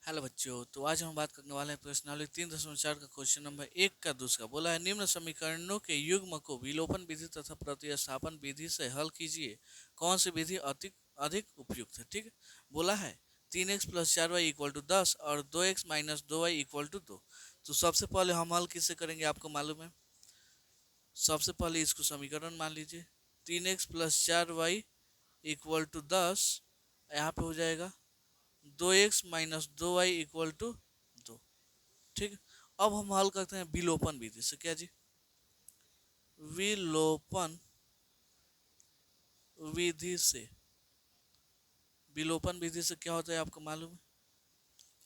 Hello बच्चों, तो आज हम बात करने वाले हैं प्रश्नावली 3.4 का क्वेश्चन नंबर 1 का दूसरा। बोला है निम्न समीकरणों के युग्म को विलोपन विधि तथा प्रतिस्थापन विधि से हल कीजिए, कौन सी विधि अधिक अधिक उपयुक्त है। ठीक है, बोला है 3x + 4y = 10 और 2x - 2y = 2। तो सबसे पहले हम हल किससे करेंगे, आपको मालूम है। सबसे पहले इसको समीकरण मान लीजिए, 3x + 4y = 10। यहाँ पे हो जाएगा 2x - 2y = 2। ठीक है, अब हम हल करते हैं विलोपन विधि से। क्या जी, विलोपन विधि से। विलोपन विधि से क्या होता है आपको मालूम है।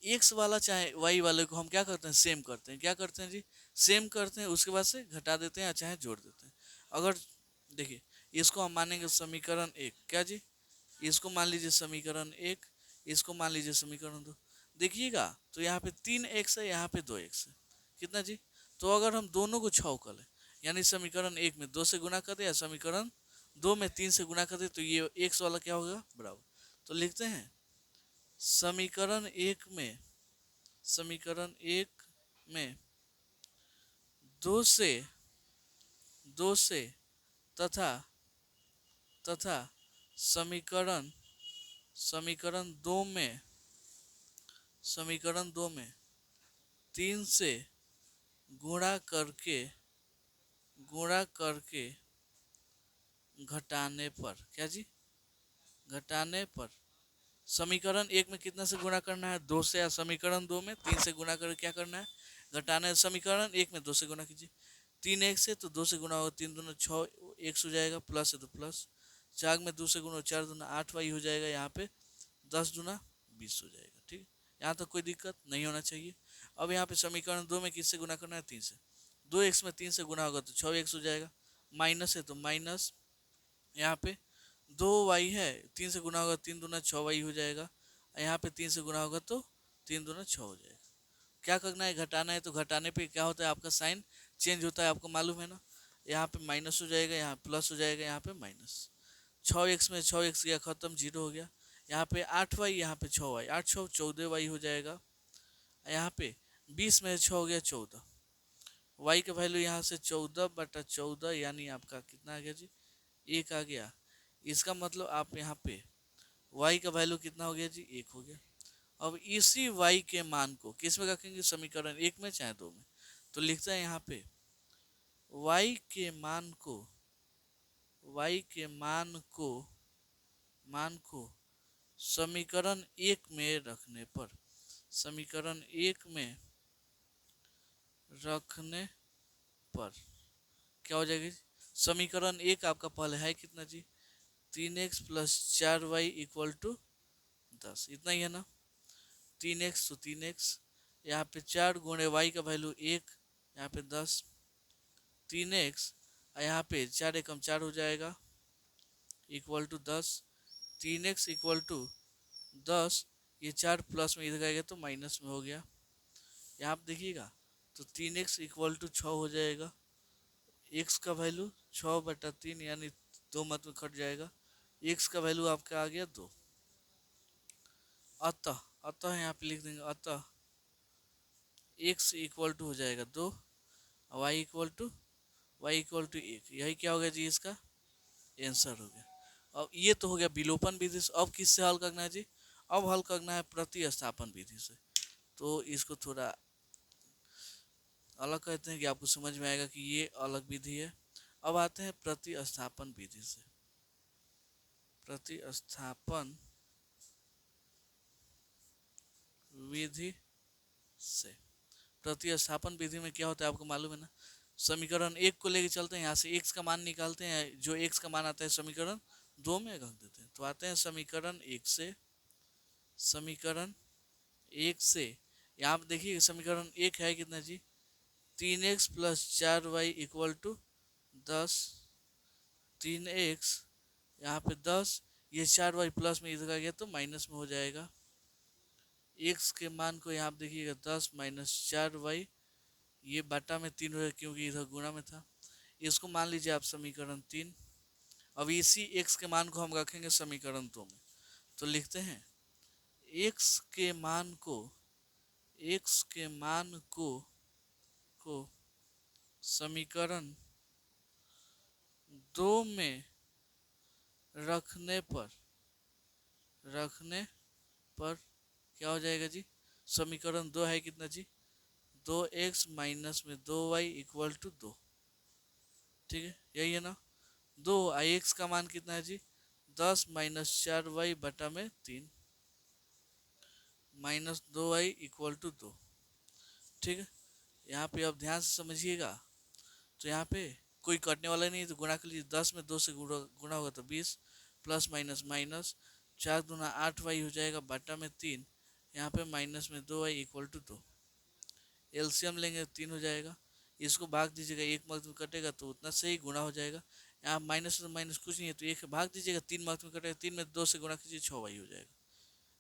एक्स वाला चाहे वाई वाले को हम क्या करते हैं, सेम करते हैं। क्या करते हैं जी, सेम करते हैं, उसके बाद से घटा देते हैं या चाहे जोड़ देते हैं। अगर देखिए, इसको हम मानेंगे समीकरण 1। क्या जी, इसको मान लीजिए समीकरण 1, इसको मान लीजिए समीकरण 2। देखिएगा तो यहाँ पे 3x है, यहाँ पे 2x है। कितना जी, तो अगर हम दोनों को छव कर लें, यानी समीकरण 1 में 2 से गुना कर दे या समीकरण 2 में 3 से गुना कर दे, तो ये x वाला क्या होगा, बराबर। तो लिखते हैं समीकरण 1 में, समीकरण 1 में 2 से 2 से तथा तथा समीकरण समीकरण 2 में, समीकरण 2 में 3 से गुणा करके गुणा करके घटाने पर। क्या जी, घटाने पर समीकरण 1 में कितना से गुणा करना है, 2 से, या समीकरण 2 में 3 से गुणा करके क्या करना है, घटाना है। समीकरण 1 में 2 से गुणा कीजिए, 3x से तो 2 से गुणा होगा, 3 दूना 6 x हो जाएगा, प्लस है तो प्लस, 4 में 2 से गुणा 4 दूना 8y हो जाएगा, यहाँ पे 10 दूना 20 हो जाएगा। ठीक है, यहाँ तक कोई दिक्कत नहीं होना चाहिए। अब यहाँ पे समीकरण 2 में किससे गुणा करना है, 3 से। 2x में 3 से गुणा होगा तो 6x हो जाएगा, माइनस है तो माइनस, यहाँ पे 2y है, 3 से गुना होगा 3 दूना 6y हो जाएगा, यहाँ पे 3 से गुना होगा तो 3 दूना 6 हो जाएगा। क्या करना है, घटाना है। तो घटाने पे क्या होता है, आपका साइन चेंज होता है, आपको मालूम है ना। यहाँ पे माइनस हो जाएगा, यहाँ प्लस हो जाएगा, यहाँ पे माइनस। 6x में 6x गया खत्म, 0 हो गया। यहाँ पे 8y, यहाँ पे 6y, 8 6 14y हो जाएगा। यहाँ पे 20 में 6 हो गया 14, y का वैल्यू यहाँ से 14/14, यानी आपका कितना आ गया जी, 1 आ गया। इसका मतलब आप यहाँ पे y का वैल्यू कितना हो गया जी, 1 हो गया। अब इसी y के मान को किस में रखेंगे, समीकरण 1 में चाहे 2 में। तो लिखते हैं यहाँ पे y के मान को, y के मान को समीकरण 1 में रखने पर, समीकरण 1 में रखने पर क्या हो जाएगा, समीकरण 1 आपका पहले है कितना जी, 3x + 4y = 10। इतना ही है ना, 3x तो 3x, यहाँ पे 4 गुणे y का वैल्यू 1, यहाँ पे 10, 3x, यहाँ पे 4 एकम 4 हो जाएगा, = 10। 3x = 10, ये 4 प्लस में इधर आएगा तो माइनस में हो गया। यहाँ पे देखिएगा तो 3x = 6 हो जाएगा, x का वैल्यू 6/3, यानी 2 मत में कट जाएगा, x का वैल्यू आपका आ गया 2। अतः अतः यहाँ पे लिख देंगे, अतः x = हो जाएगा 2, y = 1। यही क्या हो गया जी, इसका आंसर हो गया। अब ये तो हो गया विलोपन विधि से। अब किससे हल करना है जी, अब हल करना है प्रतिस्थापन विधि से। तो इसको थोड़ा अलग कहते हैं कि आपको समझ में आएगा कि ये अलग विधि है। अब आते हैं प्रतिस्थापन विधि से। प्रतिस्थापन विधि से, प्रतिस्थापन विधि में क्या होता है आपको मालूम है ना। समीकरण 1 को लेके चलते हैं, यहाँ से x का मान निकालते हैं, जो x का मान आता है समीकरण 2 में रख देते हैं। तो आते हैं समीकरण 1 से, समीकरण 1 से यहाँ पे देखिए समीकरण 1 है कितना जी, 3x + 4y = 10, 3x, यहाँ पे 10, ये 4y प्लस में इधर आ गया तो माइनस में हो जाएगा। x के मान को यहाँ पे देखिएगा 10 - 4y, ये बाटा में 3 हो, क्योंकि इधर गुणा में था। इसको मान लीजिए आप समीकरण 3। अब इसी x के मान को हम रखेंगे समीकरण 2 में। तो लिखते हैं x के मान को x के मान को समीकरण 2 में रखने पर क्या हो जाएगा जी? समीकरण 2 है कितना जी? 2x माइनस में 2y इक्वल टू 2। ठीक है, यही है ना। 2 x का मान कितना है जी? 10 माइनस 4y बटा में 3 माइनस 2y इक्वल टू 2। ठीक है, यहाँ पे अब ध्यान से समझिएगा। तो यहाँ पे कोई कटने वाला नहीं है तो गुणा कर लीजिए। 10 में 2 से गुणा होगा तो 20 प्लस माइनस माइनस 4 दूना 8y हो जाएगा बटा में 3। यहाँ पे माइनस में 2y इक्वल टू 2। एलसीएम लेंगे 3 हो जाएगा। इसको भाग दीजिएगा, एक मार्क्स में कटेगा तो उतना से ही गुणा हो जाएगा। यहाँ माइनस तो माइनस कुछ नहीं है तो एक भाग दीजिएगा, 3 मार्क्स में कटेगा। 3 में 2 से गुणा कीजिए 6y हो जाएगा।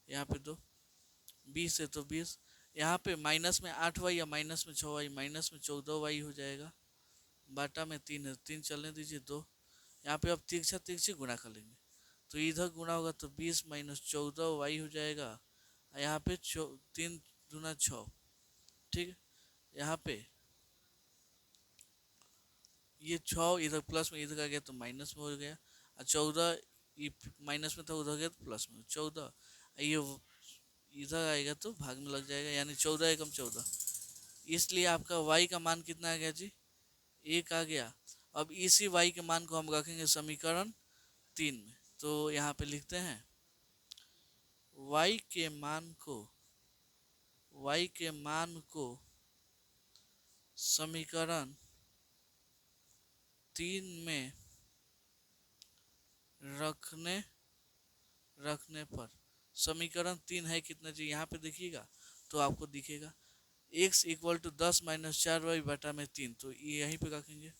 यहाँ पे 2 20 है तो 20। यहाँ पे माइनस में 8y या माइनस में 6y माइनस में 14y हो जाएगा बाटा में 3 है, 3 चलने दीजिए 2। यहाँ पे अब तिरछा तिरछी गुणा कर लेंगे तो इधर गुणा होगा तो 20 माइनस 14y हो जाएगा। यहाँ पे 3 दूना 6। ठीक है, यहाँ पे ये 6 इधर प्लस में इधर आ गया तो माइनस में हो गया, और 14 माइनस में था उधर गया तो प्लस में 14। ये इधर आएगा तो भाग में लग जाएगा, यानी 14 एकम 14। इसलिए आपका y का मान कितना आ गया जी? 1 आ गया। अब इसी y के मान को हम रखेंगे समीकरण 3 में। तो यहाँ पे लिखते हैं y के मान को समीकरण 3 में रखने पर समीकरण 3 है कितना जी? यहाँ पे देखिएगा तो आपको दिखेगा x equal to 10 minus 4y बटा में 3। तो ये यहीं पे रखेंगे।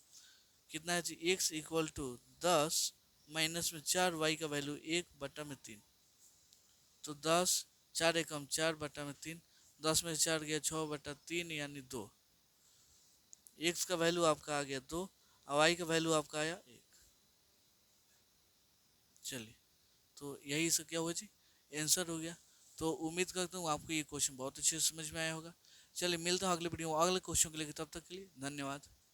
कितना है जी? x इक्वल टू 10 माइनस में 4y का वैल्यू 1 बटा में 3। तो 10 4 एकम 4 बटा में 3, 10 में 4 गया 6 बटा 3 यानी 2। x का वैल्यू आपका आ गया 2 और y का वैल्यू आपका आया 1। चलिए, तो यही से क्या हुआ जी? आंसर हो गया। तो उम्मीद करता हूँ आपको ये क्वेश्चन बहुत अच्छे से समझ में आया होगा। चलिए मिलता हूँ अगले वीडियो में अगले क्वेश्चन के लिए। तब तक के लिए धन्यवाद।